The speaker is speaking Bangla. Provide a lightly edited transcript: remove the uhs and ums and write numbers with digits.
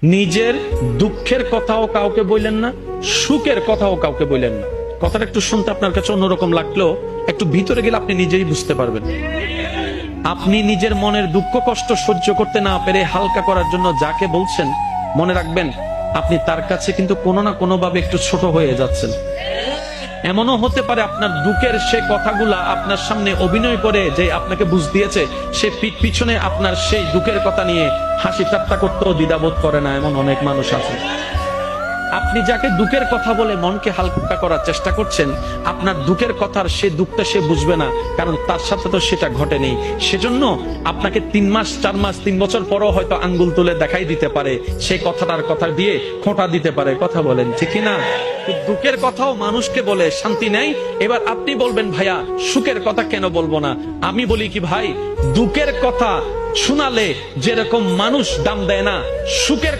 নিজের দুঃখের কথাও কাউকে বললেন না, সুখের কথাও কাউকে বললেন না। কথাটা একটু শুনতে আপনার কাছে অন্যরকম লাগলেও একটু ভিতরে গেলে আপনি নিজেই বুঝতে পারবেন। আপনি নিজের মনের দুঃখ কষ্ট সহ্য করতে না পেরে হালকা করার জন্য যাকে বলছেন, মনে রাখবেন আপনি তার কাছে কিন্তু কোনো না কোনো ভাবে একটু ছোট হয়ে যাচ্ছেন। এমনও হতে পারে আপনার দুঃখের সে কথাগুলা আপনার সামনে অভিনয় করে যে আপনাকে বুঝ দিয়েছে, সে পিঠ পিছনে আপনার সেই দুঃখের কথা নিয়ে হাসি ঠাট্টা করতেও দ্বিধাবোধ করে না, এমন অনেক মানুষ আছে। আপনি যাকে দুঃখের কথা বলে মনকে হালকা করার চেষ্টা করছেন, আপনার দুঃখের কথার সে দুঃখটা সে বুঝবে না, কারণ তার সাথে তো সেটা ঘটেনি। সেজন্য আপনাকে 3 মাস 4 মাস 3 বছর পরও হয়তো আঙ্গুল তুলে দেখাই দিতে পারে, সেই কথাটার কথা দিয়ে খোঁটা দিতে পারে। কথা বলেন ঠিক না? দুঃখের কথাও মানুষকে বলে শান্তি নেই। এবার আপনি বলবেন ভাইয়া সুখের কথা কেন বলবো না? আমি বলি কি ভাই, দুঃখের কথা শোনালে যেরকম মানুষ দাম দেয় না, সুখের